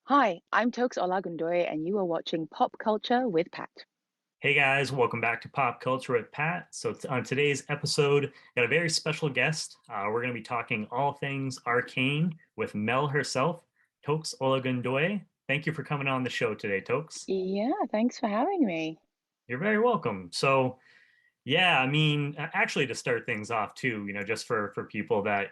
Hi, I'm Toks Olagundoye, and you are watching Pop Culture with Pat. Hey guys, welcome back to Pop Culture with Pat. On today's episode, got a very special guest. We're going to be talking all things Arcane with Mel herself, Toks Olagundoye. Thank you for coming on the show today, Toks. Yeah, thanks for having me. You're very welcome. Yeah, I mean, actually, to start things off too, just for people that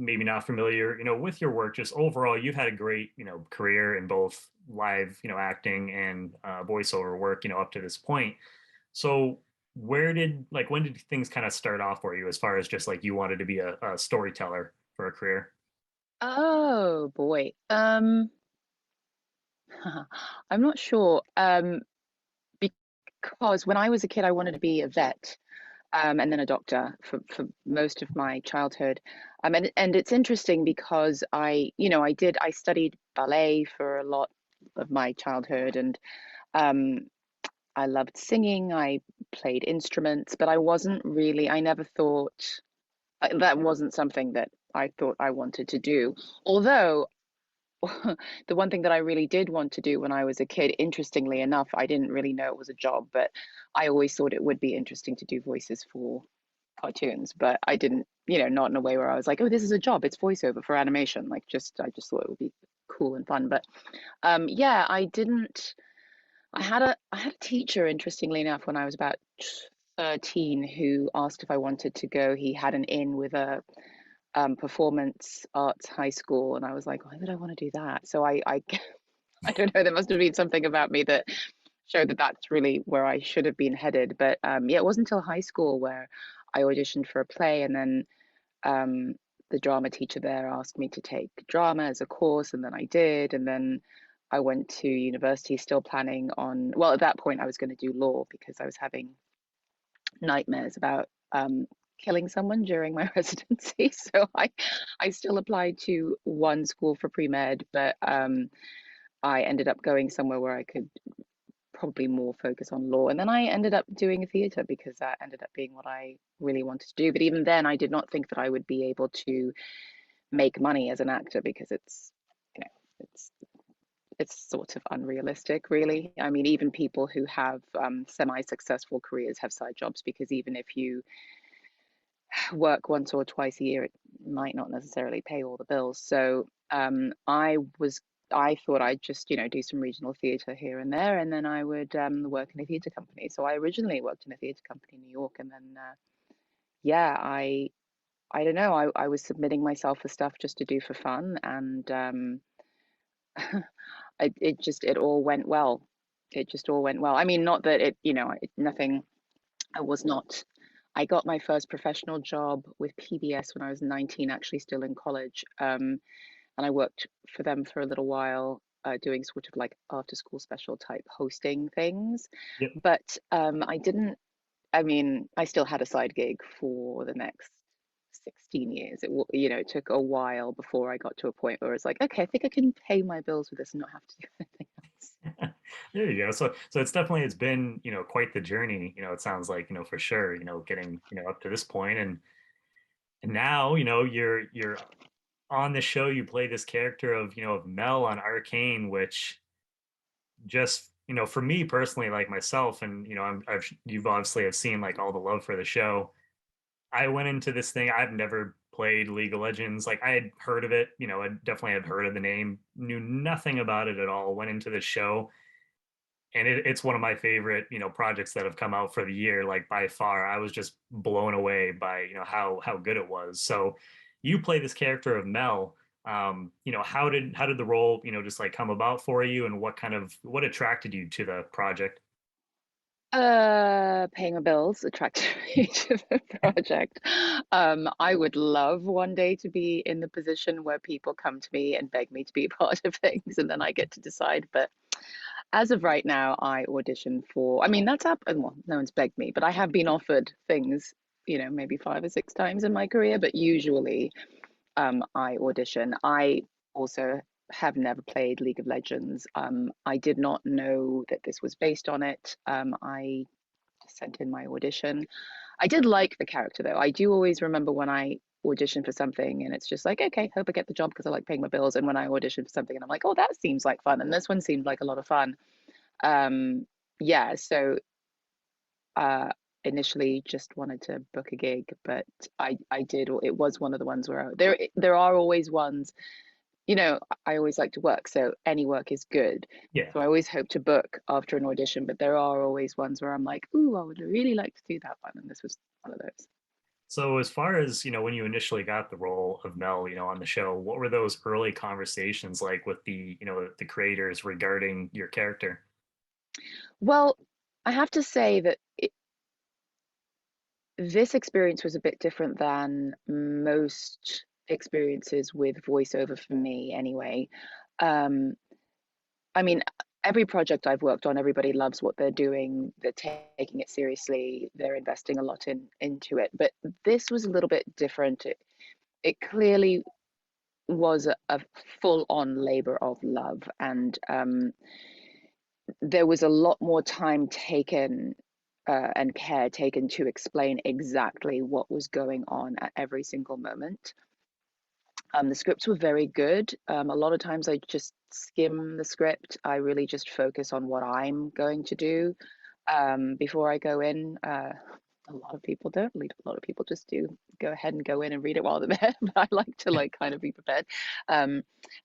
maybe not familiar, with your work, just overall, you've had a great career in both live, acting and voiceover work, up to this point. So when did things kind of start off for you as far as just like you wanted to be a storyteller for a career? Oh boy. I'm not sure. Because when I was a kid, I wanted to be a vet, and then a doctor for most of my childhood. And it's interesting because I studied ballet for a lot of my childhood, and um, I loved singing. I played instruments, but I never thought that wasn't something that I thought I wanted to do. Although the one thing that I really did want to do when I was a kid, interestingly enough, I didn't really know it was a job, but I always thought it would be interesting to do voices for cartoons, but I didn't, not in a way where I was like, oh, this is a job, it's voiceover for animation. I just thought it would be cool and fun. But yeah, I had a teacher, interestingly enough, when I was about 13, who asked if I wanted to go. He had an in with a performance arts high school, and I was like, why would I want to do that? So I don't know. There must have been something about me that showed that that's really where I should have been headed. But yeah, it wasn't until high school where I auditioned for a play, and then um, the drama teacher there asked me to take drama as a course, and then I did, and then I went to university still planning on, well, at that point I was going to do law because I was having nightmares about killing someone during my residency. So I still applied to one school for pre-med, but I ended up going somewhere where I could probably more focus on law. And then I ended up doing theater because that ended up being what I really wanted to do. But even then, I did not think that I would be able to make money as an actor because you know, it's it's sort of unrealistic, really. I mean, even people who have semi-successful careers have side jobs because even if you work once or twice a year, it might not necessarily pay all the bills. So I thought I'd just, do some regional theatre here and there, and then I would work in a theatre company. So I originally worked in a theatre company in New York, and then yeah, I don't know, I was submitting myself for stuff just to do for fun, and it all went well. It just all went well. I mean, not that nothing. I was not. I got my first professional job with PBS when I was 19, actually still in college. And I worked for them for a little while, doing sort of like after school special type hosting things. Yep. But I didn't, I mean, I still had a side gig for the next 16 years. It took a while before I got to a point where it's like, okay, I think I can pay my bills with this and not have to do anything else. There you go. So it's been, quite the journey, it sounds like, for sure, getting, up to this point and now, you're on the show, you play this character of Mel on Arcane, which just for me personally, like myself, and you've obviously have seen like all the love for the show. I went into this thing. I've never played League of Legends. Like I had heard of it, I definitely had heard of the name, knew nothing about it at all. Went into the show, and it's one of my favorite projects that have come out for the year. Like by far, I was just blown away by how good it was. So you play this character of Mel. How did the role just like come about for you, and what attracted you to the project? Paying my bills attracted me to the project. I would love one day to be in the position where people come to me and beg me to be a part of things, and then I get to decide. But as of right now, I audition for, I mean, that's up, and well, no one's begged me, but I have been offered things, maybe 5 or 6 times in my career, but usually I audition. I also have never played League of Legends. I did not know that this was based on it. I sent in my audition. I did like the character though. I do always remember when I audition for something and it's just like, okay, hope I get the job because I like paying my bills. And when I audition for something and I'm like, oh, that seems like fun. And this one seemed like a lot of fun. Um, yeah, so uh, initially just wanted to book a gig, but I did, or it was one of the ones where there are always ones, you know, I always like to work, so any work is good. Yeah. So I always hope to book after an audition, but there are always ones where I'm like, ooh, I would really like to do that one. And this was one of those. So as far as, when you initially got the role of Mel, on the show, what were those early conversations like with the creators regarding your character? Well, I have to say that this experience was a bit different than most experiences with voiceover for me, anyway. Um, I mean, every project I've worked on, everybody loves what they're doing. They're taking it seriously. They're investing a lot into it. But this was a little bit different. It clearly was a full-on labor of love, and there was a lot more time taken and care taken to explain exactly what was going on at every single moment. The scripts were very good. A lot of times I just skim the script. I really just focus on what I'm going to do before I go in. A lot of people don't read. A lot of people just do go ahead and go in and read it while they're there. But I like to like kind of be prepared. Um,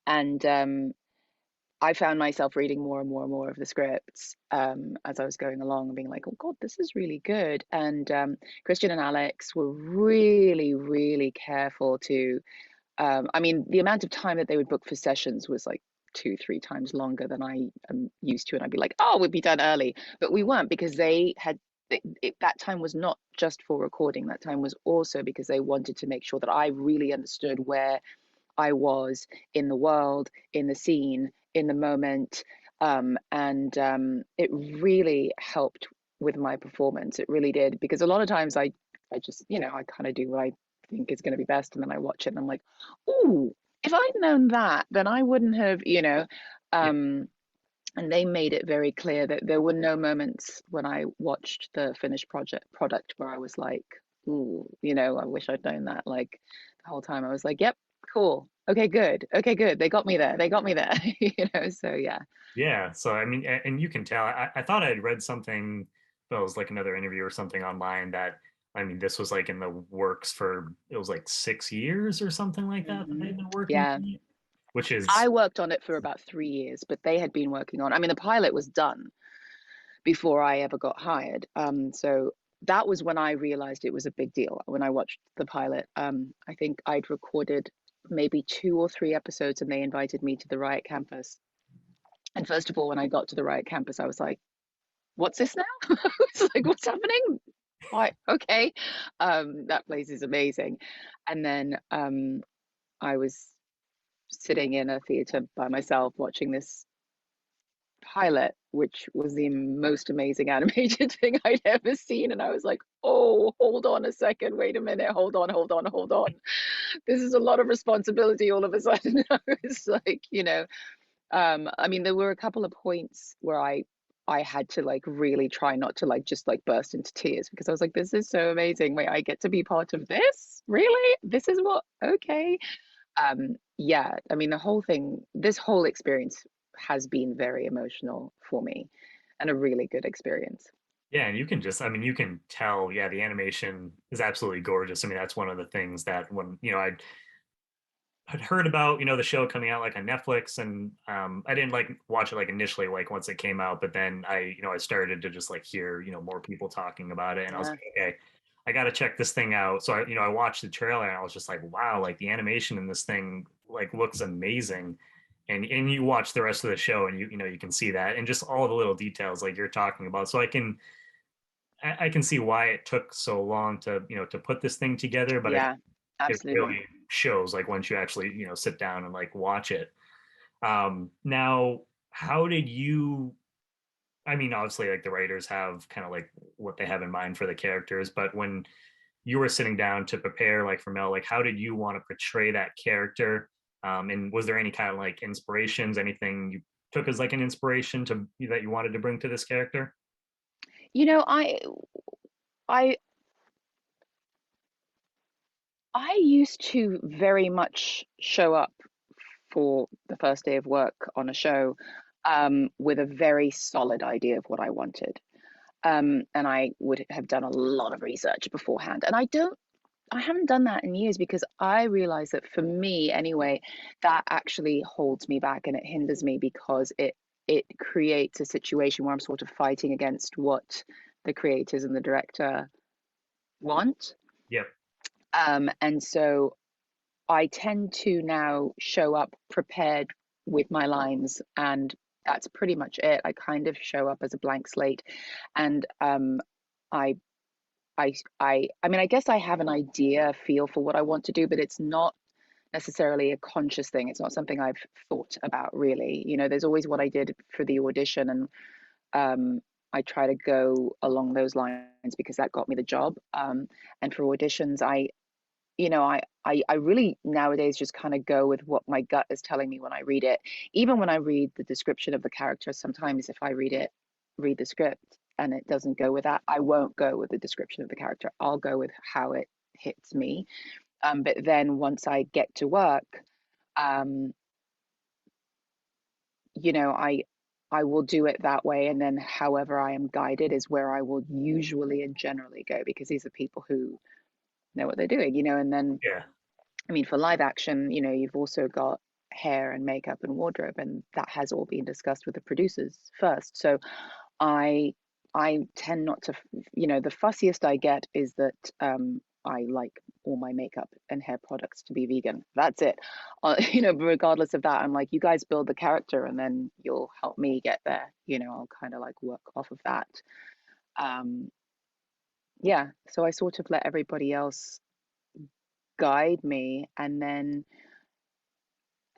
and I found myself reading more and more and more of the scripts as I was going along and being like, oh God, this is really good. And Christian and Alex were really, really careful to I mean, the amount of time that they would book for sessions was like two, three times longer than I am used to. And I'd be like, oh, we'd be done early. But we weren't because that time was not just for recording. That time was also because they wanted to make sure that I really understood where I was in the world, in the scene, in the moment. And it really helped with my performance. It really did. Because a lot of times I just, I kind of do what I think is going to be best. And then I watch it and I'm like, ooh, if I'd known that, then I wouldn't have, Yeah. um, and they made it very clear that there were no moments when I watched the finished product where I was like, ooh, I wish I'd known that. Like the whole time I was like, yep, cool. Okay, good. Okay, good. They got me there. They got me there. So yeah. Yeah. So I mean, and you can tell. I thought I had read something, but it was like another interview or something online that, I mean, this was like in the works for, it was like 6 years or something like that that they've been working Yeah. on it, which is I worked on it for about 3 years, but they had been working on, I mean, the pilot was done before I ever got hired. So that was when I realized it was a big deal. When I watched the pilot, I think I'd recorded maybe 2 or 3 episodes and they invited me to the Riot campus. And first of all, when I got to the Riot campus, I was like, what's this now? It's like, what's happening? Why? Okay. That place is amazing. And then I was sitting in a theater by myself watching this pilot, which was the most amazing animated thing I'd ever seen. And I was like, oh, hold on a second. Wait a minute. Hold on, hold on, hold on. This is a lot of responsibility all of a sudden. I was like, I mean, there were a couple of points where I had to like really try not to like just like burst into tears because I was like, this is so amazing. Wait, I get to be part of this? Really? This is what okay. Yeah, I mean, this whole experience has been very emotional for me and a really good experience. Yeah, and you can just, I mean, you can tell, yeah, the animation is absolutely gorgeous. I mean, that's one of the things that when, I'd heard about, the show coming out like on Netflix, and I didn't like watch it like initially, like once it came out, but then I started to just like hear, more people talking about it, and I was Yeah, like, okay, I got to check this thing out. So I watched the trailer and I was just like, wow, like the animation in this thing like looks amazing. And you watch the rest of the show and you can see that and just all the little details like you're talking about. So I can see why it took so long to to put this thing together, but I think yeah, it absolutely. really shows like once you actually sit down and like watch it. Now, how did you? I mean, obviously, like the writers have kind of like what they have in mind for the characters, but when you were sitting down to prepare like for Mel, like how did you want to portray that character? And was there any kind of like inspirations, anything you took as like an inspiration to that you wanted to bring to this character? I I used to very much show up for the first day of work on a show with a very solid idea of what I wanted. And I would have done a lot of research beforehand. And I haven't done that in years because I realize that for me anyway, that actually holds me back and it hinders me because it creates a situation where I'm sort of fighting against what the creators and the director want. Yep. And so I tend to now show up prepared with my lines, and that's pretty much it. I kind of show up as a blank slate, and I, I mean, I guess I have an idea, a feel for what I want to do, but it's not necessarily a conscious thing. It's not something I've thought about really. You know, there's always what I did for the audition, and I try to go along those lines because that got me the job. And for auditions, I really nowadays just kind of go with what my gut is telling me when I read it. Even when I read the description of the character, sometimes if I read the script and it doesn't go with that, I won't go with the description of the character. I'll go with how it hits me. But then once I get to work, um, you know, I will do it that way, and then however I am guided is where I will usually and generally go because these are people who know what they're doing, and then Yeah. I mean, for live action, you've also got hair and makeup and wardrobe, and that has all been discussed with the producers first. So I I tend not to, the fussiest I get is that I like all my makeup and hair products to be vegan. That's it. But regardless of that, I'm like, you guys build the character, and then you'll help me get there. I'll kind of like work off of that. Um, yeah. So I sort of let everybody else guide me, and then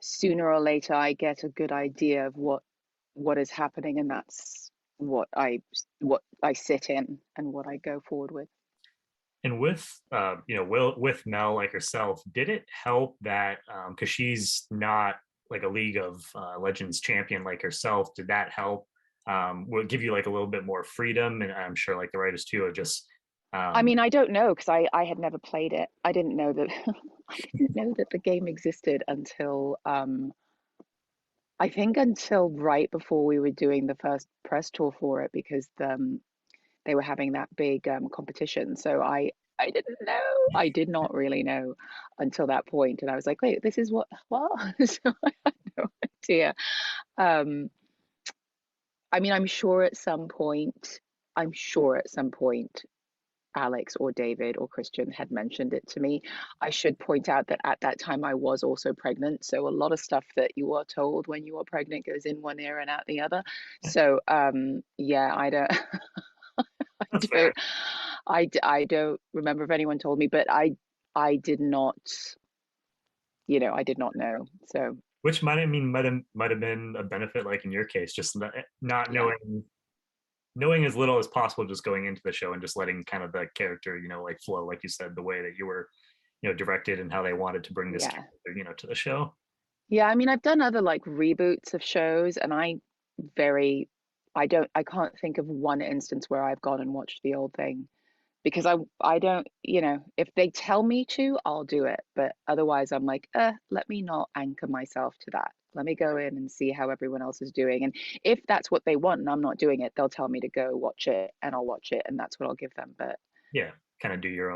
sooner or later I get a good idea of what is happening, and that's what I sit in and what I go forward with. And with Will with Mel like herself, did it help that because she's not like a League of Legends champion like herself? Did that help? Will it give you like a little bit more freedom? And I'm sure like the writers too are just I um, mean, I don't know because I had never played it. I didn't know that I didn't know that the game existed until I think until right before we were doing the first press tour for it because they were having that big competition. So I didn't know. I did not really know until that point, and I was like, wait, this is what? So I had no idea. Um, I mean, I'm sure at some point, Alex or David or Christian had mentioned it to me. I should point out that at that time I was also pregnant, so a lot of stuff that you are told when you are pregnant goes in one ear and out the other. So yeah, I don't. I that's don't fair. I don't remember if anyone told me, but I did not, I did not know. So Which might have been a benefit, like in your case, just not yeah, knowing as little as possible, just going into the show and just letting kind of the character, like flow, like you said, the way that you were, directed and how they wanted to bring this yeah. character, to the show. Yeah, I mean I've done other like reboots of shows and very I can't think of one instance where I've gone and watched the old thing because I don't, if they tell me to, I'll do it. But otherwise I'm like, let me not anchor myself to that. Let me go in and see how everyone else is doing. And if that's what they want and I'm not doing it, they'll tell me to go watch it and I'll watch it and that's what I'll give them. But Yeah, kind of do your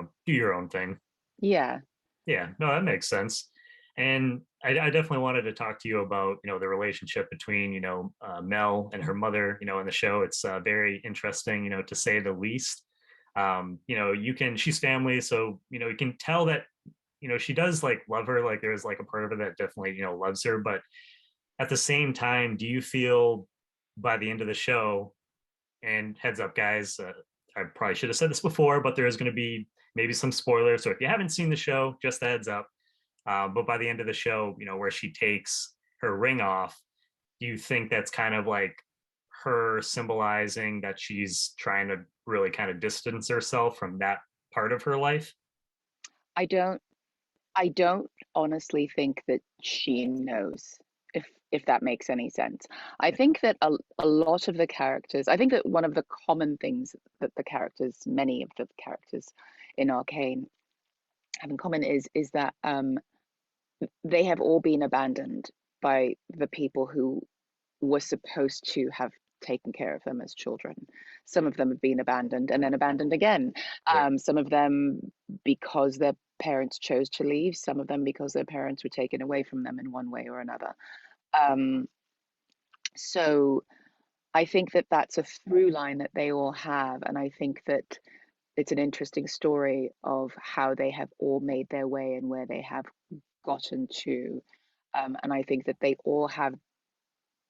own thing. yeah, Yeah, no, that makes sense. And I definitely wanted to talk to you about the relationship between Mel and her mother in the show. It's very interesting, to say the least. She's family, so you can tell that she does like love her. Like there's like a part of her that definitely loves her, but at the same time, do you feel by the end of the show, and heads up, guys, I probably should have said this before, but there is going to be maybe some spoilers. So if you haven't seen the show, just a heads up. But by the end of the show, where she takes her ring off, do you think that's kind of like her symbolizing that she's trying to really kind of distance herself from that part of her life? I don't I don't honestly think that she knows if that makes any sense. I think that a lot of the characters, I think that one of the common things that many of the characters in Arcane have in common is that they have all been abandoned by the people who were supposed to have taken care of them as children. Some of them have been abandoned and then abandoned again. Yeah. Some of them because their parents chose to leave, some of them because their parents were taken away from them in one way or another. Um, so I think that that's a through line that they all have. And I think that it's an interesting story of how they have all made their way and where they have gotten to. And I think that they all have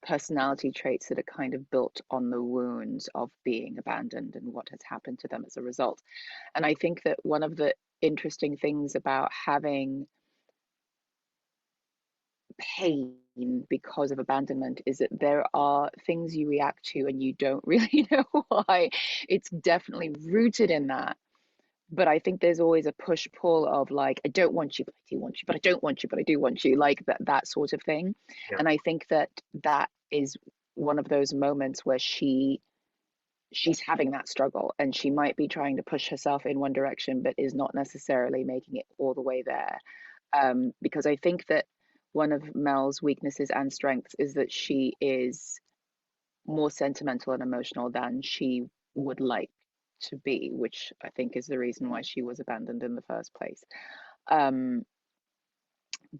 personality traits that are kind of built on the wounds of being abandoned and what has happened to them as a result. And I think that one of the interesting things about having pain because of abandonment is that there are things you react to and you don't really know why. It's definitely rooted in that. But I think there's always a push pull of like, I don't want you, but I do want you, but I don't want you, but I do want you, like that sort of thing. Yeah. And I think that that is one of those moments where she's having that struggle and she might be trying to push herself in one direction, but is not necessarily making it all the way there. Because I think that one of Mel's weaknesses and strengths is that she is more sentimental and emotional than she would like to be, which I think is the reason why she was abandoned in the first place. Um,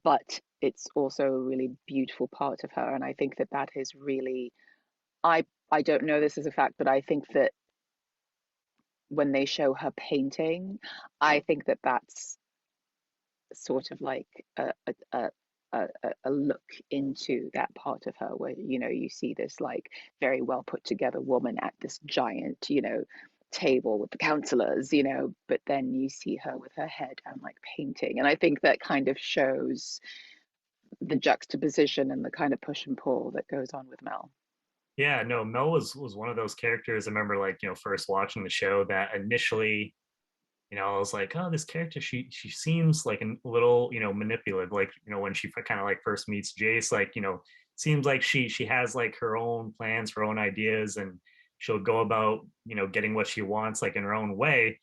but it's also a really beautiful part of her, and I think that that is really I don't know this as a fact, but I think that when they show her painting, I think that that's sort of like a look into that part of her where you see this like very well put together woman at this giant table with the counselors, but then you see her with her head and like painting, and I think that kind of shows the juxtaposition and the kind of push and pull that goes on with Mel. Yeah, no, Mel was one of those characters. I remember like, first watching the show that initially, I was like, oh, this character, she seems like a little, manipulative. Like, when she kind of like first meets Jayce, like, seems like she has like her own plans, her own ideas, and she'll go about, getting what she wants like in her own way.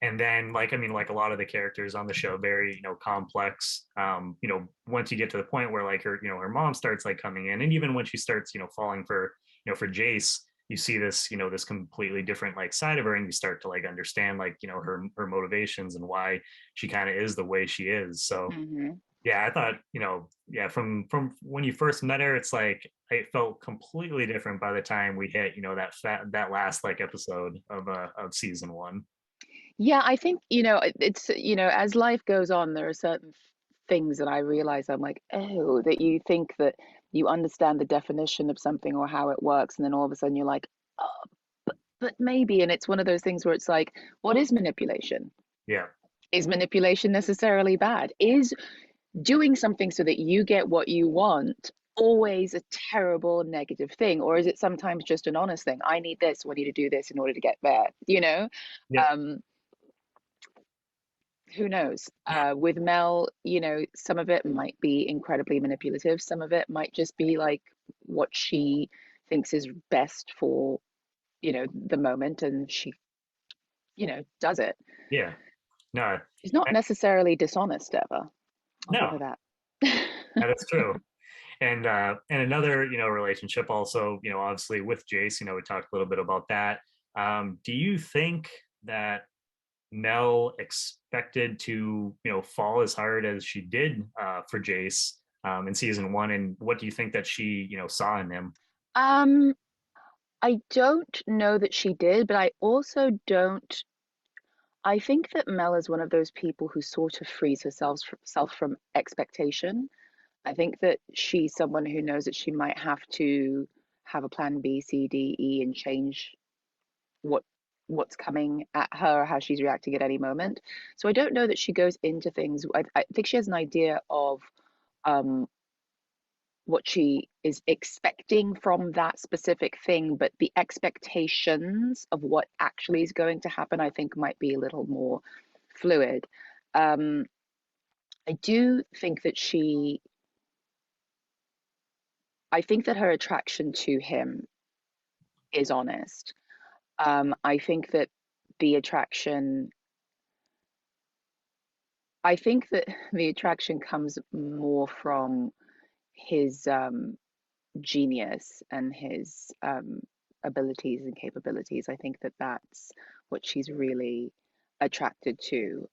And then like, I mean, like a lot of the characters on the show, very, complex. Once you get to the point where like her mom starts like coming in, and even when she starts, falling for, for Jayce, you see this, this completely different like side of her, and you start to like understand like, her motivations and why she kind of is the way she is. So Hmm. yeah, I thought, yeah, from when you first met her, it's like it felt completely different by the time we hit, that last like episode of season one. Yeah, I think, it's, as life goes on, there are certain things that I realize I'm like, oh, that you think that you understand the definition of something or how it works, and then all of a sudden you're like, oh, but maybe. And it's one of those things where it's like, what is manipulation? Yeah. Is manipulation necessarily bad? Is doing something so that you get what you want always a terrible negative thing? Or is it sometimes just an honest thing? I need this, I need to do this in order to get there, Yeah. Um, who knows? With Mel, some of it might be incredibly manipulative. Some of it might just be like what she thinks is best for, the moment, and she, does it. Yeah. No, She's not necessarily dishonest ever. I'll give no, her that. that's true. And another, relationship also, obviously with Jayce, we talked a little bit about that. Do you think that Mel expected to, fall as hard as she did for Jayce in season one? And what do you think that she, saw in him? Um, I don't know that she did, but I also don't. I think that Mel is one of those people who sort of frees herself self from expectation. I think that she's someone who knows that she might have to have a plan B, C, D, E, and change what what's coming at her or how she's reacting at any moment. So I don't know that she goes into things. I think she has an idea of um, what she is expecting from that specific thing, but the expectations of what actually is going to happen, I think, might be a little more fluid. Um, I do think that I think that her attraction to him is honest. I think that the attraction I think that the attraction comes more from his genius and his abilities and capabilities. I think that that's what she's really attracted to.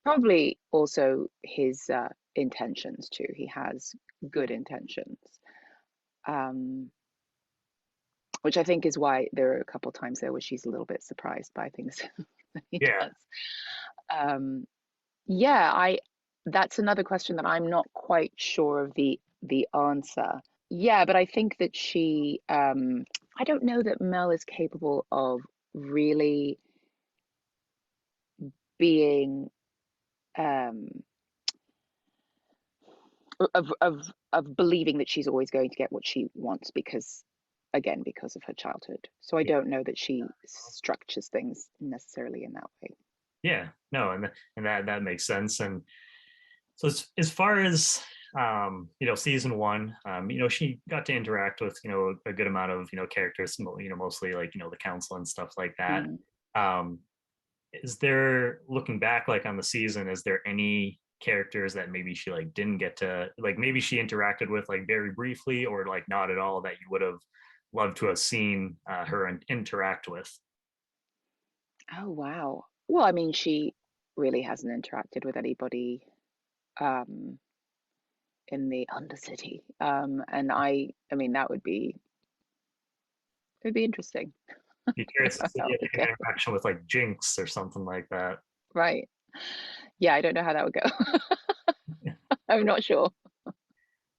Probably also his intentions too. He has good intentions, um, which I think is why there are a couple times there where she's a little bit surprised by things that he Yeah, does. Um, yeah, I that's another question that I'm not quite sure of the answer. Yeah, but I think that I don't know that Mel is capable of really being um of believing that she's always going to get what she wants because again because of her childhood. So I yeah, don't know that she structures things necessarily in that way. yeah. No, and that makes sense. And so as far as season one, she got to interact with a good amount of characters, mostly like the council and stuff like that. Mm. Um, is there, looking back like on the season, is there any characters that maybe she like didn't get to, like maybe she interacted with like very briefly or like not at all, that you would have loved to have seen her interact with? Oh wow. Well, I mean, she really hasn't interacted with anybody um in the Undercity. And I mean that would be interesting. Be I don't curious know to see how that like would an go. interaction with like Jinx or something like that. Right. Yeah, I don't know how that would go. I'm not sure.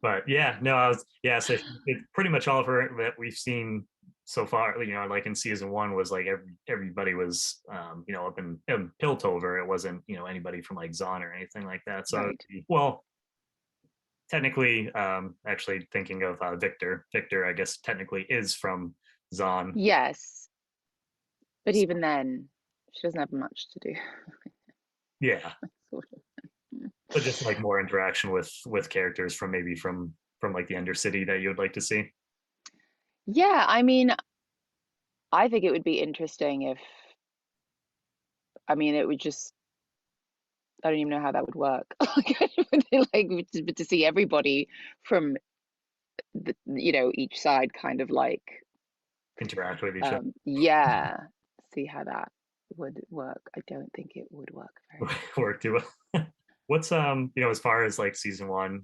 But yeah, no, I was, yeah. So it, pretty much all of her that we've seen so far, like in season one, was like everybody was, up in Piltover. It wasn't, anybody from like Zon or anything like that. So, Right. well, technically, actually thinking of Victor. Victor, I guess technically is from Zon. Yes, but So, even then, she doesn't have much to do. yeah, Sort of. so just like more interaction with characters from maybe from like the Undercity that you would like to see. Yeah, I mean, I think it would be interesting if, I mean, it would just, I don't even know how that would work. Like to see everybody from each side kind of like, Interact with each other. yeah, see how that would work. I don't think it would work very well. Work too well. What's as far as like season one,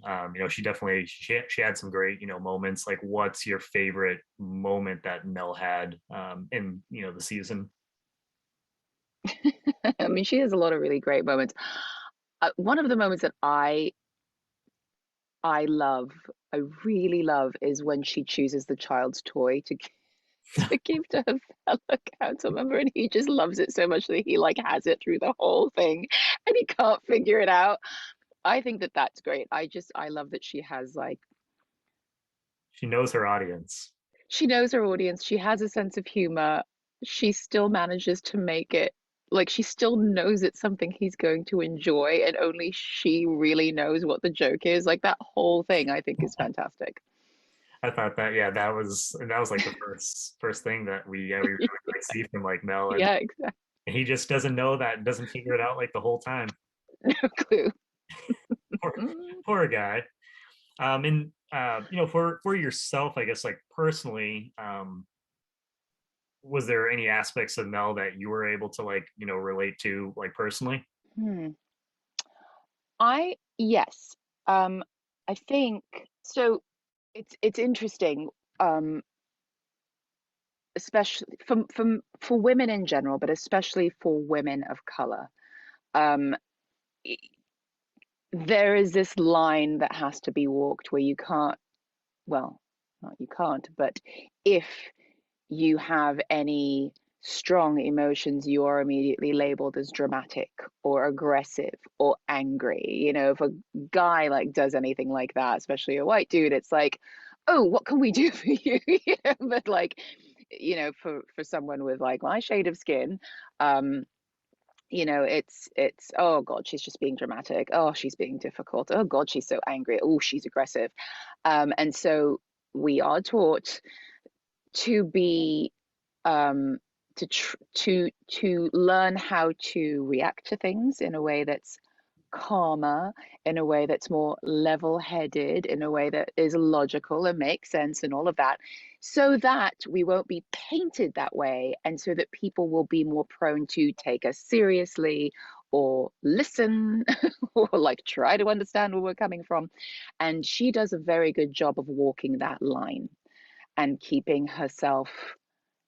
she definitely she had some great moments. Like, what's your favorite moment that Mel had in the season? I mean, she has a lot of really great moments. One of the moments that I love, I really love, is when she chooses the child's toy to give to her fellow council member, and he just loves it so much that he like has it through the whole thing, and he can't figure it out. I think that that's great. I love that she has like She knows her audience. she knows her audience. She has a sense of humor. She still manages to make it like she still knows it's something he's going to enjoy, and only she really knows what the joke is. Like that whole thing, I think is fantastic. I thought that, yeah, that was like the first thing that we really like see from like Mel, and Yeah, exactly. he just doesn't know that, doesn't figure it out like the whole time. No clue. Poor, poor guy. And for yourself, I guess like personally, was there any aspects of Mel that you were able to like relate to like personally? Hmm. Yes. I think so. It's interesting, um, especially for women in general, but especially for women of color. Um, there is this line that has to be walked where you can't, well, not you can't, but if you have any strong emotions, you are immediately labeled as dramatic or aggressive or angry. If a guy like does anything like that, especially a white dude, it's like, oh, what can we do for you? But like, for someone with like my shade of skin, um, it's oh God, she's just being dramatic. Oh, she's being difficult. Oh God, she's so angry. Oh, she's aggressive. And so we are taught to be um to learn how to react to things in a way that's calmer, in a way that's more level-headed, in a way that is logical and makes sense and all of that, so that we won't be painted that way, and so that people will be more prone to take us seriously or listen or like try to understand where we're coming from. And she does a very good job of walking that line and keeping herself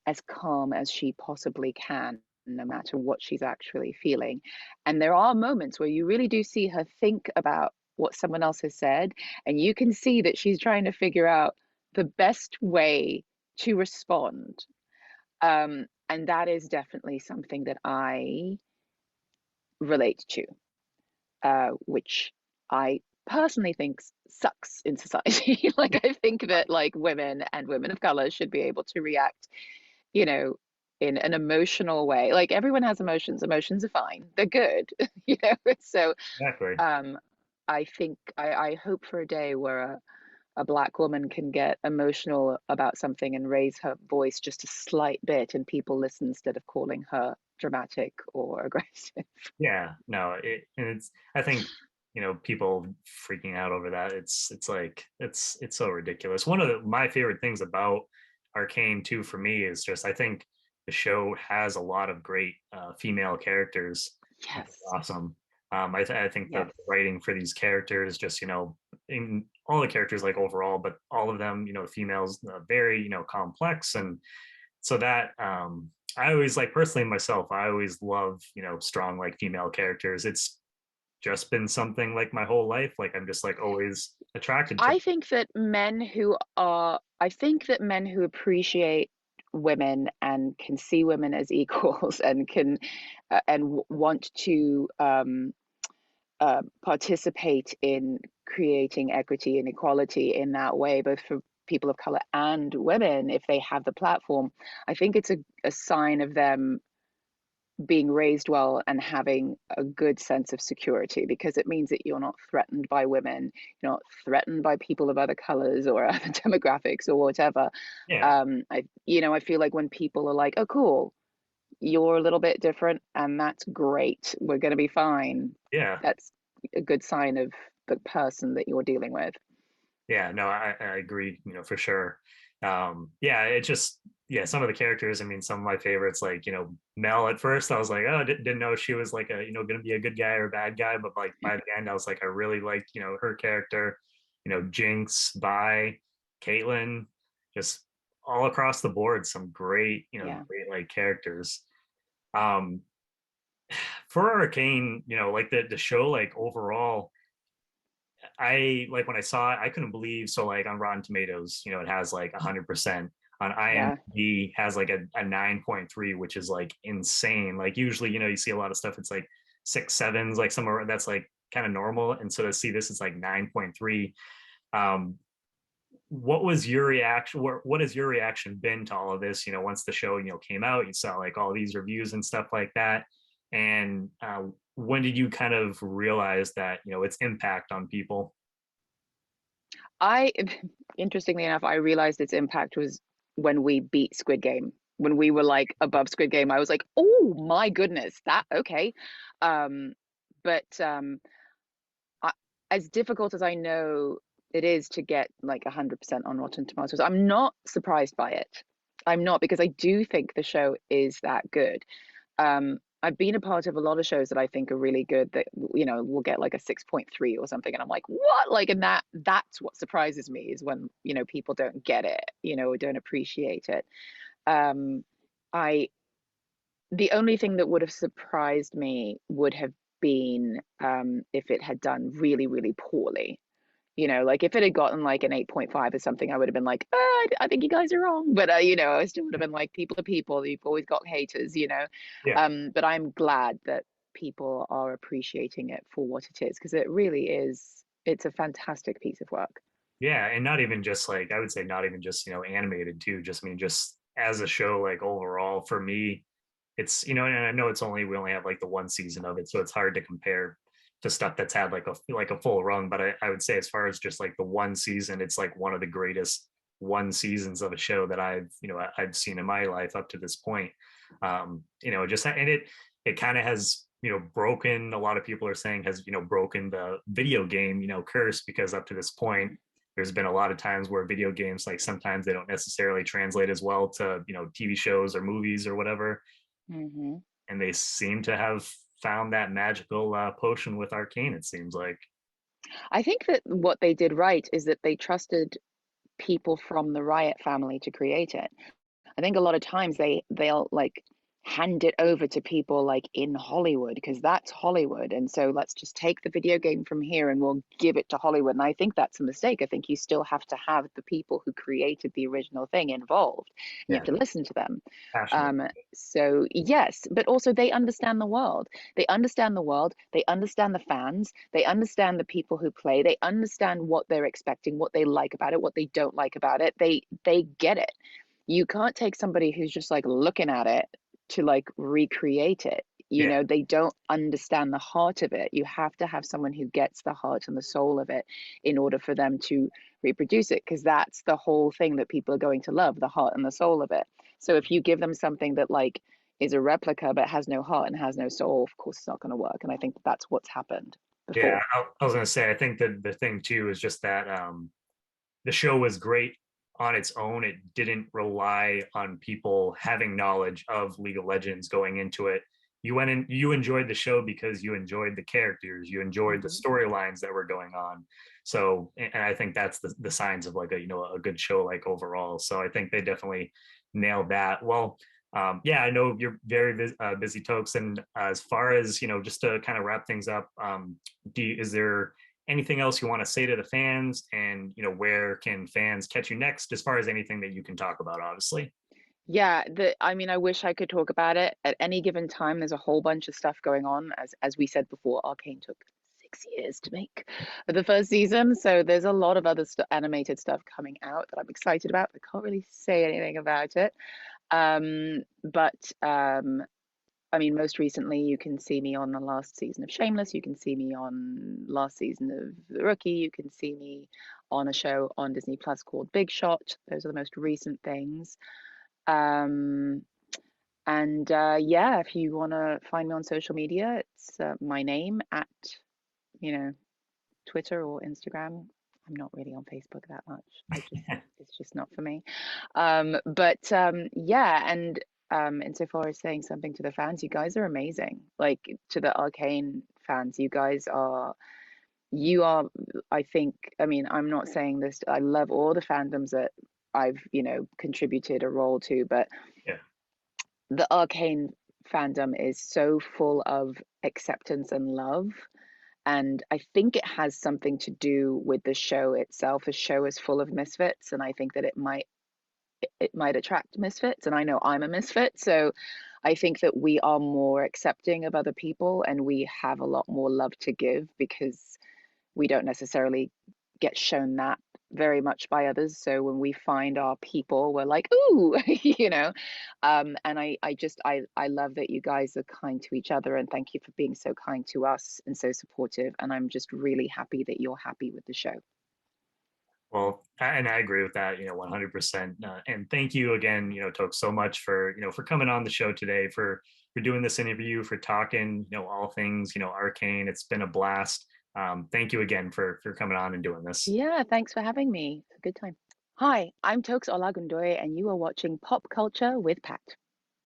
as calm as she possibly can, no matter what she's actually feeling. And there are moments where you really do see her think about what someone else has said, and you can see that she's trying to figure out the best way to respond. And that is definitely something that I relate to, which I personally think sucks in society. Like, I think that like women and women of color should be able to react, you know, in an emotional way. Like, everyone has emotions. Emotions are fine. They're good, you know. So Exactly. um I think I hope for a day where a black woman can get emotional about something and raise her voice just a slight bit and people listen instead of calling her dramatic or aggressive. Yeah, no, and it's I think people freaking out over that. It's like it's so ridiculous. One of my favorite things about Arcane too for me is just I think the show has a lot of great female characters. Which is Yes. awesome. I think the Yes. writing for these characters, just in all the characters like overall, but all of them, females, very complex, and so that I always like personally myself, I always love, strong like female characters. It's just been something like my whole life. Like I'm just like always attracted to. I think that men who appreciate women and can see women as equals and can want to participate in creating equity and equality in that way, both for people of color and women, if they have the platform. I think it's a sign of them being raised well and having a good sense of security, because it means that you're not threatened by women, you're not threatened by people of other colors or other demographics or whatever. Yeah, I feel like when people are like, oh, cool, you're a little bit different and that's great, we're going to be fine, yeah, that's a good sign of the person that you're dealing with. yeah. No, I agree. For sure. Yeah, it just yeah. Some of the characters. I mean, some of my favorites, like Mel. At first, I was like, oh, didn't know she was like a going to be a good guy or a bad guy, but like by the end, I was like, I really like her character. Jinx, Vi, Caitlyn, just all across the board, some great Yeah. great like characters. Um, for Arcane, like the show, like overall, I like when I saw it, I couldn't believe. So like on Rotten Tomatoes, it has like 100%. On Yeah. IMDb has like a 9.3, which is like insane. Like usually, you see a lot of stuff. It's like six, sevens, like somewhere that's like kind of normal. And so to see this, it's like 9.3. Um, what was your reaction? What has your reaction been to all of this? Once the show, came out, you saw like all these reviews and stuff like that. And when did you kind of realize that, its impact on people? I, interestingly enough, I realized its impact was when we beat Squid Game. When we were like above Squid Game, I was like, "Oh my goodness, that okay." Um, but I, as difficult as I know it is to get like 100% on Rotten Tomatoes, I'm not surprised by it. I'm not, because I do think the show is that good. I've been a part of a lot of shows that I think are really good that will get like a 6.3 or something, and I'm like, what? Like, and that's what surprises me, is when people don't get it, or don't appreciate it. Um, I The only thing that would have surprised me would have been if it had done really, really poorly. Like if it had gotten like an 8.5 or something, I would have been like, I think you guys are wrong. But I still would have been like, people are people. You've always got haters. Yeah. But I'm glad that people are appreciating it for what it is, because it really is. It's a fantastic piece of work. Yeah, and not even just like I would say not even just, animated too. Just I mean just as a show like overall for me, it's and I know we only have like the one season of it, so it's hard to compare to stuff that's had like a full run. But I would say as far as just like the one season, it's like one of the greatest one seasons of a show that I've seen in my life up to this point. Just and it kind of has broken, a lot of people are saying has, broken the video game, curse, because up to this point, there's been a lot of times where video games, like sometimes they don't necessarily translate as well to, TV shows or movies or whatever. Hmm. And they seem to have found that magical potion with Arcane, it seems like. I think that what they did right is that they trusted people from the Riot family to create it. I think a lot of times they'll like hand it over to people like in Hollywood because that's Hollywood. And so let's just take the video game from here and we'll give it to Hollywood. And I think that's a mistake. I think you still have to have the people who created the original thing involved. And you have Yeah, to listen to them. passionate. Um, so yes, but also they understand the world. They understand the world. They understand the fans. They understand the people who play. They understand what they're expecting, what they like about it, what they don't like about it. They get it. You can't take somebody who's just like looking at it to like recreate it. You Yeah, know, they don't understand the heart of it. You have to have someone who gets the heart and the soul of it in order for them to reproduce it, because that's the whole thing that people are going to love, the heart and the soul of it. So if you give them something that like is a replica but has no heart and has no soul, of course it's not going to work. And I think that's what's happened yeah. before. I was gonna say, I think that the thing too is just that the show was great on its own. It didn't rely on people having knowledge of League of Legends going into it. You went in, you enjoyed the show because you enjoyed the characters, you enjoyed the Hmm. storylines that were going on. So, and I think that's the signs of like a, a good show, like overall. So I think they definitely nailed that. Well, yeah, I know you're very busy, Tokes. And as far as, just to kind of wrap things up, is there anything else you want to say to the fans, and where can fans catch you next, as far as anything that you can talk about, obviously? Yeah, I mean, I wish I could talk about it. At any given time, there's a whole bunch of stuff going on. As we said before, Arcane took 6 years to make the first season, so there's a lot of other animated stuff coming out that I'm excited about. I can't really say anything about it. But I mean, most recently, you can see me on the last season of Shameless. You can see me on last season of The Rookie. You can see me on a show on Disney Plus called Big Shot. Those are the most recent things. Um, and yeah, if you want to find me on social media, it's my name at, you know, Twitter or Instagram. I'm not really on Facebook that much. It's just not for me. But yeah, and insofar as saying something to the fans, you guys are amazing. Like to the Arcane fans, you are, I think, I mean, I'm not saying this, I love all the fandoms that I've, contributed a role to, but Yeah. the Arcane fandom is so full of acceptance and love. And I think it has something to do with the show itself. The show is full of misfits, and I think that it might attract misfits. And I know I'm a misfit, so I think that we are more accepting of other people, and we have a lot more love to give because we don't necessarily get shown that very much by others. So when we find our people, we're like, ooh, And I love that you guys are kind to each other, and thank you for being so kind to us and so supportive. And I'm just really happy that you're happy with the show. Well, and I agree with that, 100%. And thank you again, Toke, so much for, for coming on the show today, for doing this interview, for talking, all things, Arcane. It's been a blast. Thank you again for coming on and doing this. Yeah, thanks for having me. It's a good time. Hi, I'm Toks Olagundoye, and you are watching Pop Culture with Pat.